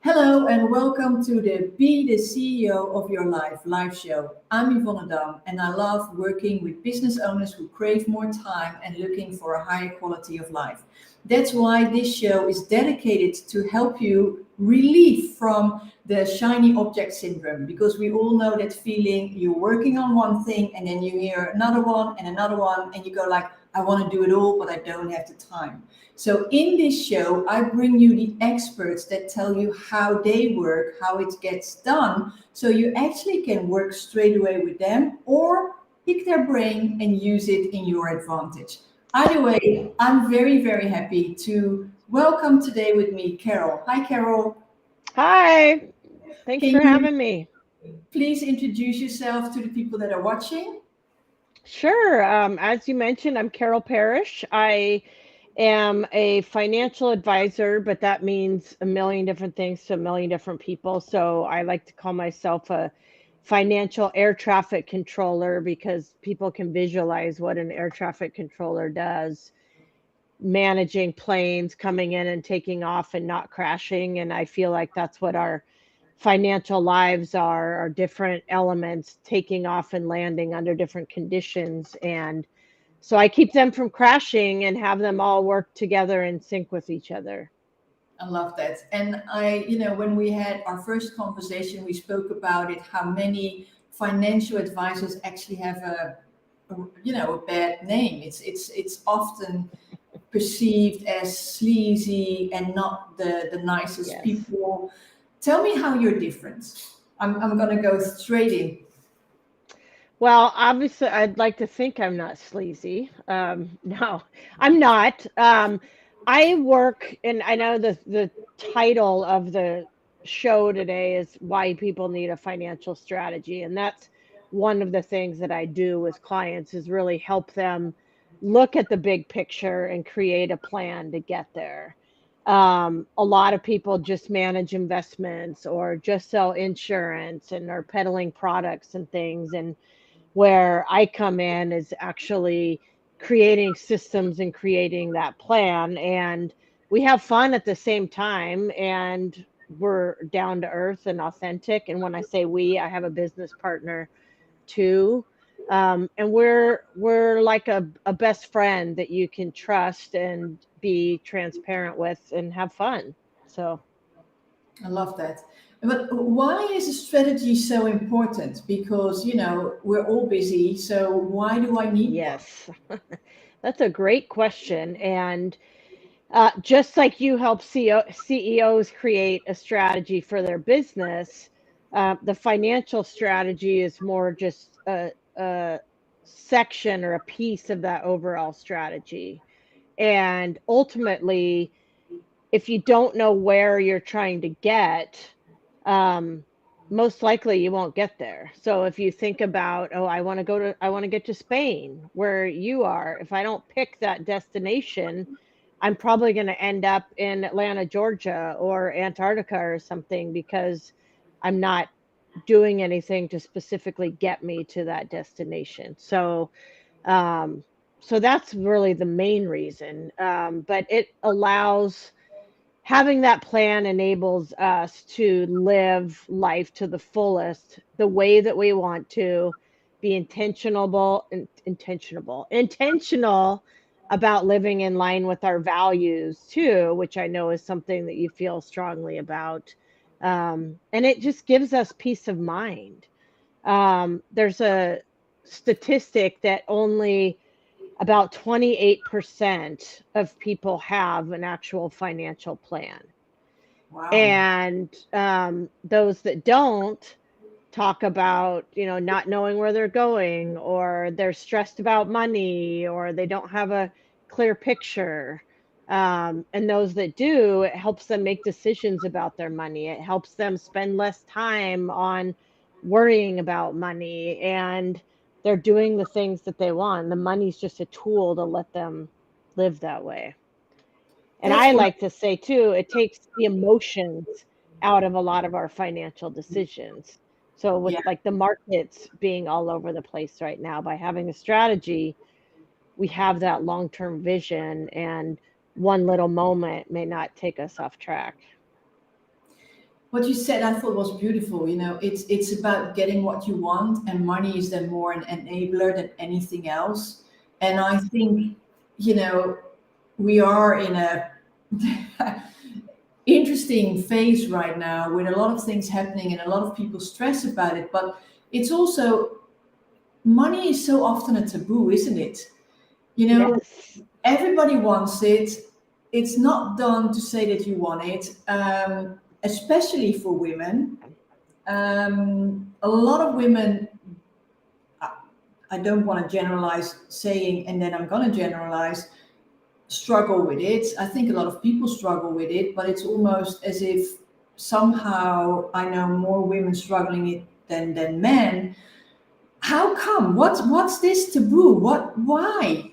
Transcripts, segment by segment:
Hello and welcome to the Be the CEO of Your Life live show. I'm Yvonne and I love working with business owners who crave more time and looking for a higher quality of life. That's why this show is dedicated to help you relieve from the shiny object syndrome, because we all know that feeling. You're working on one thing and then you hear another one and you go like, I want to do it all, but I don't have the time. So in this show, I bring you the experts that tell you how they work, how it gets done, so you actually can work straight away with them or pick their brain and use it in your advantage. Either way, I'm very, very happy to welcome today with me Carol. Hi, Carol. Hi, thanks Can for you having me. please introduce yourself to the people that are watching? Sure. As you mentioned, I'm Carol Parrish. I am a financial advisor, but that means a million different things to a million different people. So I like to call myself a financial air traffic controller because people can visualize what an air traffic controller does, managing planes coming in and taking off and not crashing. And I feel like that's what our financial lives are different elements taking off and landing under different conditions. And so I keep them from crashing and have them all work together in sync with each other. I love that. And when we had our first conversation, we spoke about it, how many financial advisors actually have a bad name. It's often perceived as sleazy and not the nicest Yes. people. Tell me how you're different. I'm going to go straight in. Well, obviously, I'd like to think I'm not sleazy. No, I'm not. I work, and I know the title of the show today is Why People Need a Financial Strategy, and that's one of the things that I do with clients is really help them look at the big picture and create a plan to get there. A lot of people just manage investments or just sell insurance and are peddling products and things, and where I come in is actually creating systems and creating that plan. And we have fun at the same time. And we're down to earth and authentic. And when I say we, I have a business partner too. And we're like a best friend that you can trust and be transparent with and have fun. So I love that. But why is a strategy so important? Because, we're all busy. So why do I need one? yes, that's a great question. And just like you help CEOs create a strategy for their business, the financial strategy is more just a section or a piece of that overall strategy. And ultimately, if you don't know where you're trying to get, um, most likely you won't get there. So if you think about, oh, I want to get to Spain, where you are. If I don't pick that destination, I'm probably going to end up in Atlanta, Georgia, or Antarctica or something because I'm not doing anything to specifically get me to that destination. Um, so that's really the main reason. But it allows having that plan enables us to live life to the fullest, the way that we want to, be intentional about living in line with our values too, which I know is something that you feel strongly about. And it just gives us peace of mind. There's a statistic that only about 28% of people have an actual financial plan. Wow. And those that don't talk about, not knowing where they're going, or they're stressed about money, or they don't have a clear picture. And those that do, it helps them make decisions about their money. It helps them spend less time on worrying about money, and they're doing the things that they want. The money's just a tool to let them live that way. And That's I what, like to say too, it takes the emotions out of a lot of our financial decisions. So with yeah. like the markets being all over the place right now, by having a strategy, we have that long-term vision, and one little moment may not take us off track. What you said, I thought was beautiful. You know, it's about getting what you want, and money is then more an enabler than anything else. And I think, you know, we are in a interesting phase right now with a lot of things happening and a lot of people stress about it. But it's also, money is so often a taboo, isn't it? You know, Yes. everybody wants it. It's not done to say that you want it, especially for women. A lot of women, I I don't want to generalize saying, and then I'm going to generalize, struggle with it. I think a lot of people struggle with it, but it's almost as if somehow I know more women struggling it than men. How come? What's this taboo? Why?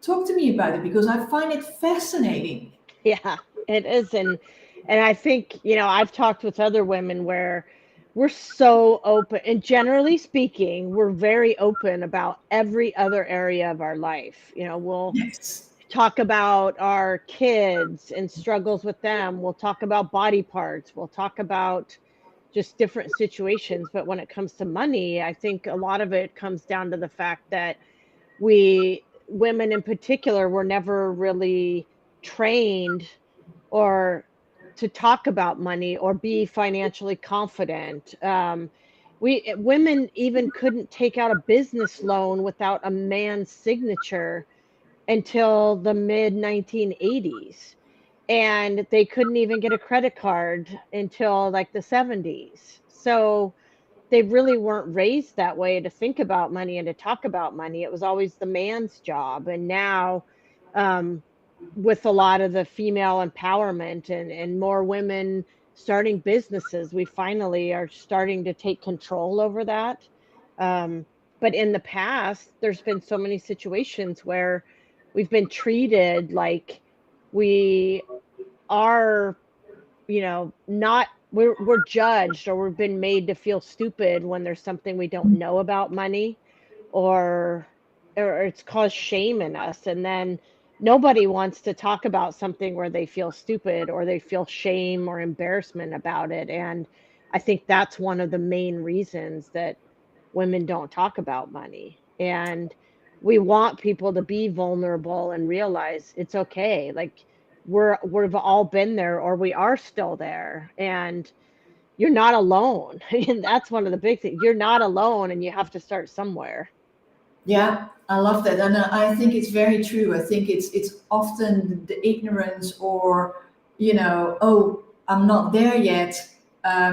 Talk to me about it because I find it fascinating. Yeah, it is. And I think, I've talked with other women where we're so open, and generally speaking, we're very open about every other area of our life. We'll Yes. talk about our kids and struggles with them. We'll talk about body parts. We'll talk about just different situations. But when it comes to money, I think a lot of it comes down to the fact that women in particular, were never really trained or to talk about money or be financially confident. Women even couldn't take out a business loan without a man's signature until the mid 1980s, and they couldn't even get a credit card until like the 70s. So they really weren't raised that way to think about money and to talk about money. It was always the man's job. And now, um, with a lot of the female empowerment and more women starting businesses, we finally are starting to take control over that. Um, but in the past, there's been so many situations where we've been treated like we are, not we're judged, or we've been made to feel stupid when there's something we don't know about money, or it's caused shame in us. And then nobody wants to talk about something where they feel stupid or they feel shame or embarrassment about it. And I think that's one of the main reasons that women don't talk about money. And we want people to be vulnerable and realize it's okay. Like, we've all been there, or we are still there, and you're not alone. And that's one of the big things. You're not alone, and you have to start somewhere. Yeah, I love that, and I think it's very true. I think it's often the ignorance, or oh, I'm not there yet,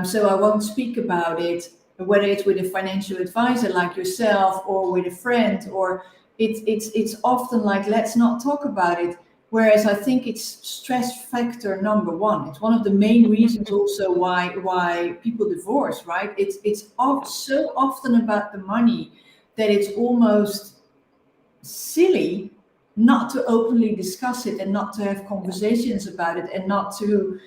so I won't speak about it. Whether it's with a financial advisor like yourself, or with a friend, or it's often like, let's not talk about it. Whereas I think it's stress factor number one. It's one of the main reasons also why people divorce, right? Yeah. So often about the money that it's almost silly not to openly discuss it, and not to have Yeah. conversations about it, and not to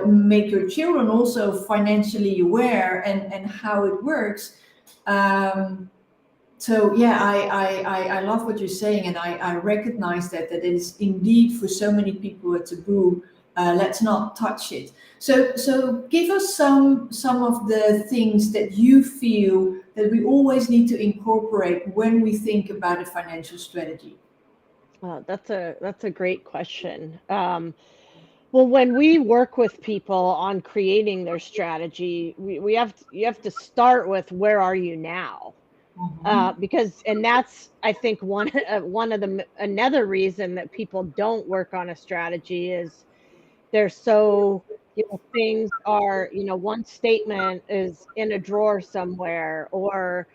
make your children also financially aware, and how it works. Um, so yeah, I love what you're saying, and I recognize that it is indeed for so many people a taboo. Let's not touch it. So give us some of the things that you feel that we always need to incorporate when we think about a financial strategy. That's a great question. Well, when we work with people on creating their strategy, you have to start with, where are you now? Mhm. Because, and that's, I think, one of another reason that people don't work on a strategy is they're so, things are, one statement is in a drawer somewhere, or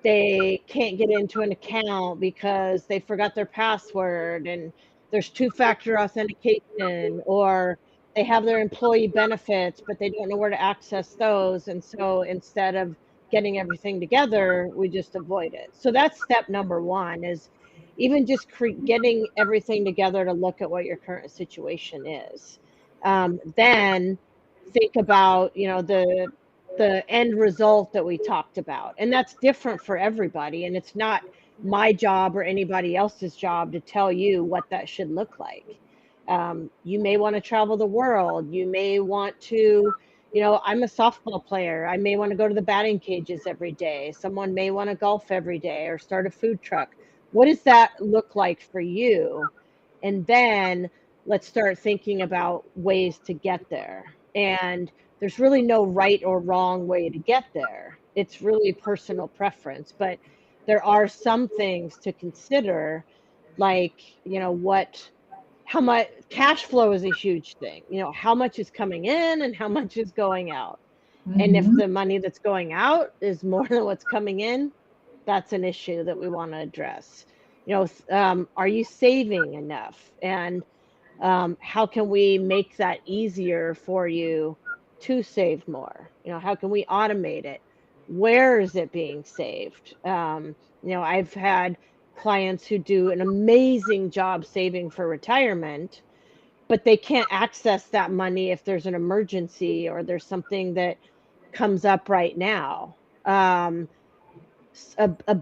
they can't get into an account because they forgot their password, and there's two-factor authentication, or they have their employee benefits, but they don't know where to access those. And so instead of getting everything together, we just avoid it. So that's step number one, is even just getting everything together to look at what your current situation is. Then think about, the end result that we talked about. And that's different for everybody. And it's not my job or anybody else's job to tell you what that should look like. You may want to travel the world. You may want to, I'm a softball player. I may want to go to the batting cages every day. Someone may want to golf every day or start a food truck. What does that look like for you? And then let's start thinking about ways to get there. And there's really no right or wrong way to get there. It's really personal preference, but there are some things to consider, like, how much cash flow is a huge thing. How much is coming in and how much is going out. And if Mm-hmm. the money that's going out is more than what's coming in, that's an issue that we want to address. Are you saving enough? And how can we make that easier for you to save more? How can we automate it? Where is it being saved? I've had clients who do an amazing job saving for retirement, but they can't access that money if there's an emergency or there's something that comes up right now. A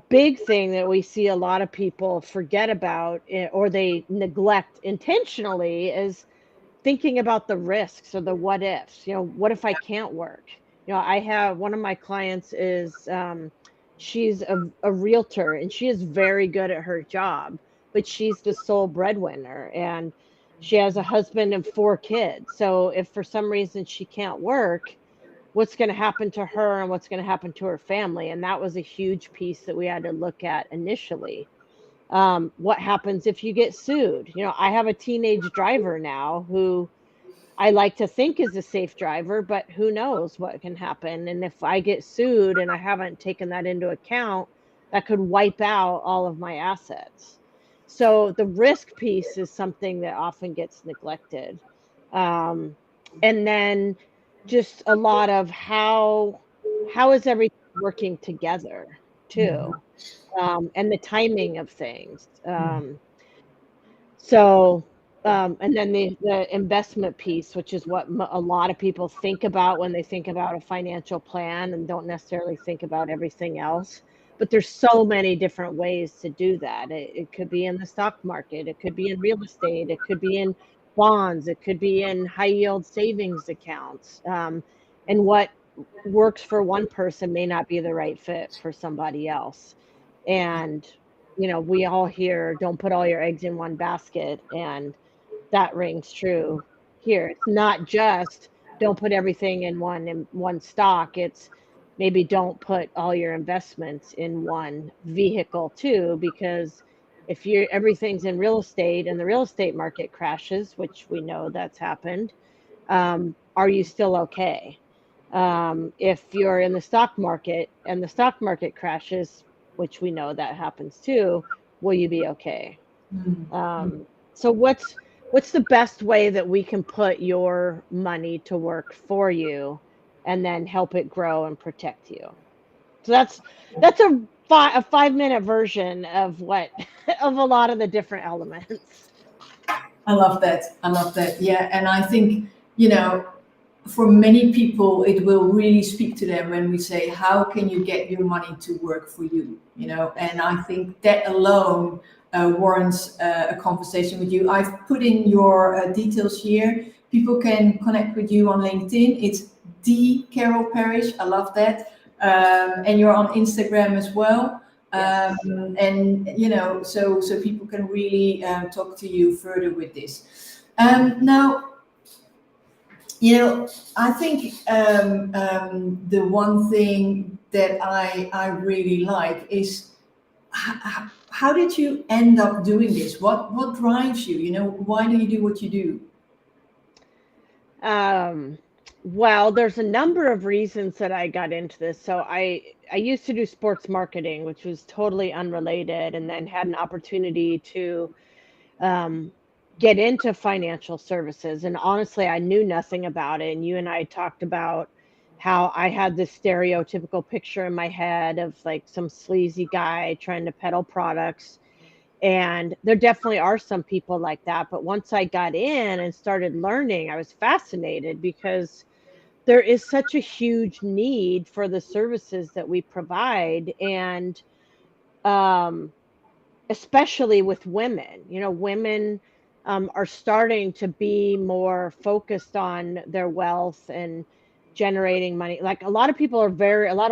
big thing that we see a lot of people forget about, or they neglect intentionally, is thinking about the risks or the what ifs. What if I can't work? I have one of my clients is, she's a realtor and she is very good at her job, but she's the sole breadwinner and she has a husband and 4 kids. So if for some reason she can't work, what's going to happen to her and what's going to happen to her family? And that was a huge piece that we had to look at initially. What happens if you get sued? I have a teenage driver now who I like to think is a safe driver, but who knows what can happen. And if I get sued and I haven't taken that into account, that could wipe out all of my assets. So the risk piece is something that often gets neglected. Um, and then just a lot of how is everything working together too, and the timing of things. So, and then the investment piece, which is what a lot of people think about when they think about a financial plan and don't necessarily think about everything else. But there's so many different ways to do that. It could be in the stock market, it could be in real estate, it could be in bonds, it could be in high yield savings accounts. And what works for one person may not be the right fit for somebody else. And we all hear, don't put all your eggs in one basket, and that rings true here. It's not just don't put everything in one stock. It's maybe don't put all your investments in one vehicle too, because if you everything's in real estate and the real estate market crashes, which we know that's happened, are you still okay? If you're in the stock market and the stock market crashes, which we know that happens too, will you be okay? So what's the best way that we can put your money to work for you and then help it grow and protect you? So that's a 5-minute version of what of a lot of the different elements. I love that. I love that. Yeah. And I think, you know, for many people, it will really speak to them when we say, how can you get your money to work for you? And I think that alone warrants a conversation with you. I've put in your details here. People can connect with you on LinkedIn. It's the Carol Parrish. I love that. And you're on Instagram as well. Yes. And so people can really talk to you further with this. Now, I think the one thing that I really like is how did you end up doing this? What drives you? Why do you do what you do? Um, well, there's a number of reasons that I got into this. So I used to do sports marketing, which was totally unrelated, and then had an opportunity to um, get into financial services. And honestly, I knew nothing about it. And you and I talked about how I had this stereotypical picture in my head of like some sleazy guy trying to peddle products. And there definitely are some people like that. But once I got in and started learning, I was fascinated because there is such a huge need for the services that we provide. And um, especially with women, women are starting to be more focused on their wealth and generating money. Like a lot of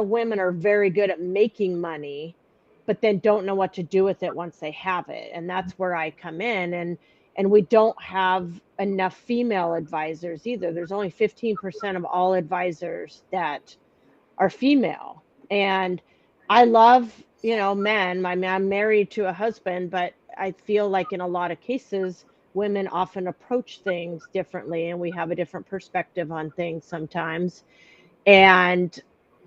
women are very good at making money, but then don't know what to do with it once they have it. And that's where I come in. And we don't have enough female advisors either. There's only 15% of all advisors that are female. And I love, men. I'm married to a husband, but I feel like in a lot of cases, women often approach things differently and we have a different perspective on things sometimes. And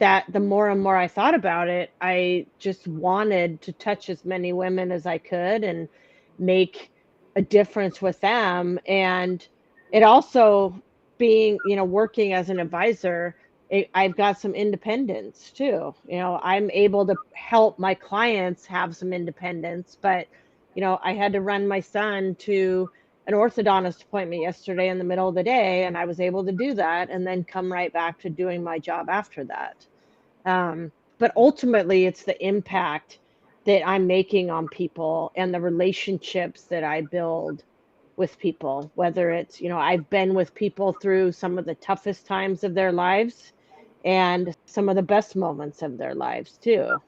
that the more and more I thought about it, I just wanted to touch as many women as I could and make a difference with them. And it also being, working as an advisor, I've got some independence too. I'm able to help my clients have some independence, but, I had to run my son to an orthodontist appointment yesterday in the middle of the day, and I was able to do that and then come right back to doing my job after that. But ultimately, it's the impact that I'm making on people and the relationships that I build with people, whether it's, I've been with people through some of the toughest times of their lives and some of the best moments of their lives too.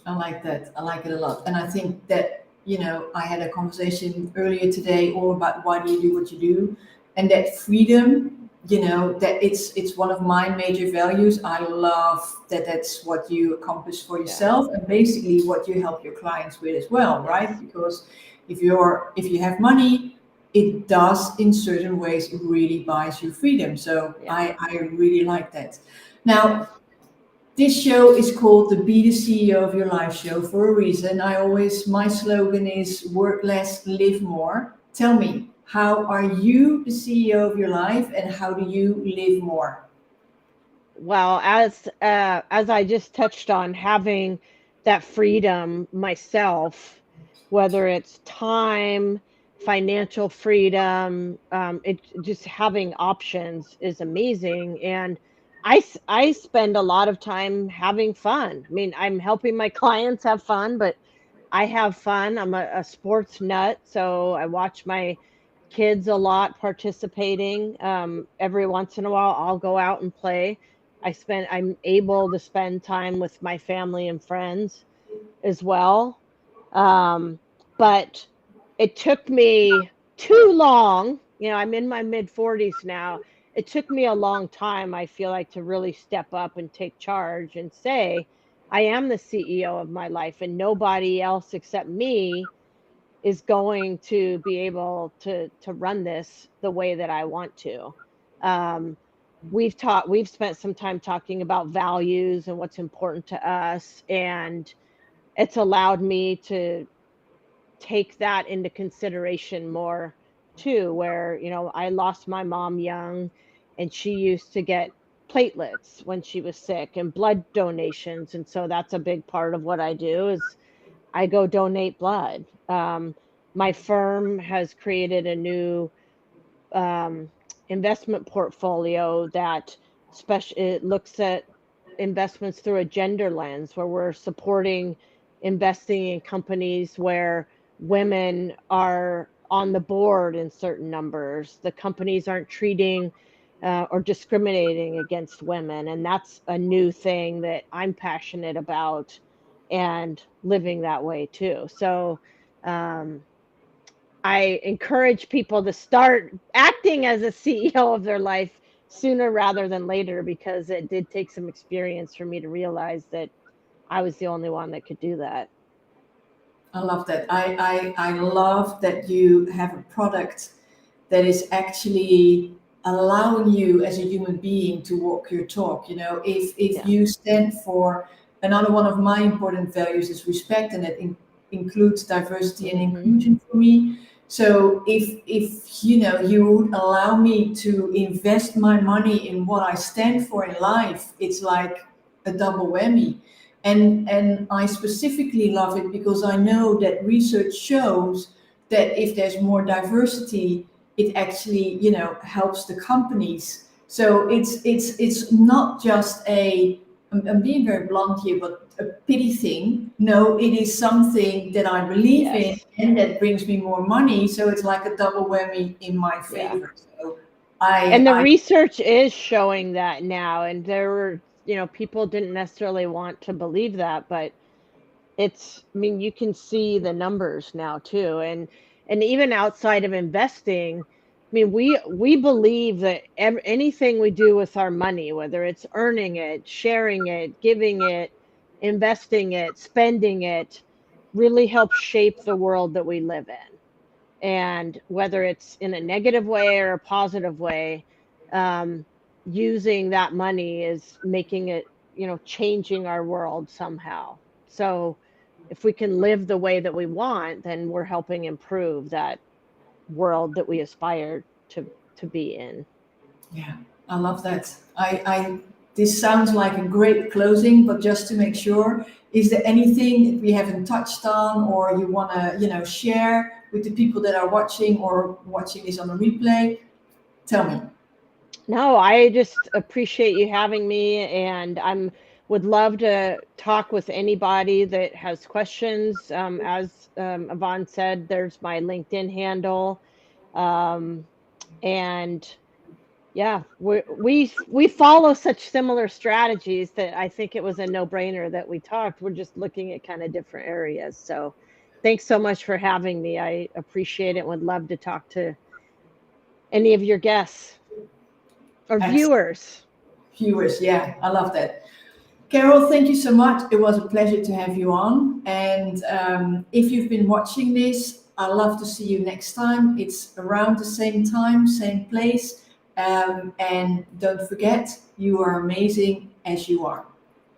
I like that. I like it a lot. And I think that, I had a conversation earlier today all about why do you do what you do? And that freedom, that it's one of my major values. I love that that's what you accomplish for yourself and basically what you help your clients with as well, right? Yes. Because if you have money, it does in certain ways it really buys you freedom. So I really like that. Now, this show is called the Be the CEO of Your Life show for a reason. My slogan is work less, live more. Tell me, how are you the CEO of your life and how do you live more? Well, as I just touched on, having that freedom myself, whether it's time, financial freedom, it just having options is amazing. And I spend a lot of time having fun. I mean, I'm helping my clients have fun, but I have fun. I'm a sports nut, so I watch my kids a lot participating. Every once in a while, I'll go out and play. I'm able to spend time with my family and friends as well. Um, but it took me too long. I'm in my mid 40s now. It took me a long time, I feel like, to really step up and take charge and say, I am the CEO of my life, and nobody else except me is going to be able to run this the way that I want to. Um, we've spent some time talking about values and what's important to us, and it's allowed me to take that into consideration more too, where, I lost my mom young and she used to get platelets when she was sick and blood donations. And so that's a big part of what I do is I go donate blood. My firm has created a new um, investment portfolio that it looks at investments through a gender lens, where we're supporting investing in companies where women are on the board in certain numbers. The companies aren't treating or discriminating against women. And that's a new thing that I'm passionate about and living that way too. So um, I encourage people to start acting as a CEO of their life sooner rather than later, because it did take some experience for me to realize that I was the only one that could do that. I love that. I love that you have a product that is actually allowing you as a human being to walk your talk. If Yeah. you stand for another one of my important values is respect, and it includes diversity and Hmm. inclusion for me. So if you would allow me to invest my money in what I stand for in life, it's like a double whammy. And I specifically love it because I know that research shows that if there's more diversity, it actually helps the companies. So it's not just I'm being very blunt here, but a pity thing. No, it is something that I believe in Yes. and that brings me more money. So it's like a double whammy in my Yeah. favor. So And the I research is showing that now. And there were, people didn't necessarily want to believe that, but I mean, you can see the numbers now too. And even outside of investing, I mean, we believe that anything we do with our money, whether it's earning it, sharing it, giving it, investing it, spending it, really helps shape the world that we live in. And whether it's in a negative way or a positive way, um, using that money is making it, changing our world somehow. So if we can live the way that we want, then we're helping improve that world that we aspire to be in. Yeah, I love that. This sounds like a great closing, but just to make sure, is there anything we haven't touched on or you want to, share with the people that are watching or watching this on a replay? Tell me. No, I just appreciate you having me, and would love to talk with anybody that has questions. As Yvonne said, there's my LinkedIn handle, um, and yeah, we follow such similar strategies that I think it was a no-brainer that we talked. We're just looking at kind of different areas. So, thanks so much for having me. I appreciate it. Would love to talk to any of your guests or Excellent. viewers. Viewers, yeah, I love that. Carol, thank you so much. It was a pleasure to have you on. And if you've been watching this, I'd love to see you next time. It's around the same time, same place. And don't forget, you are amazing as you are.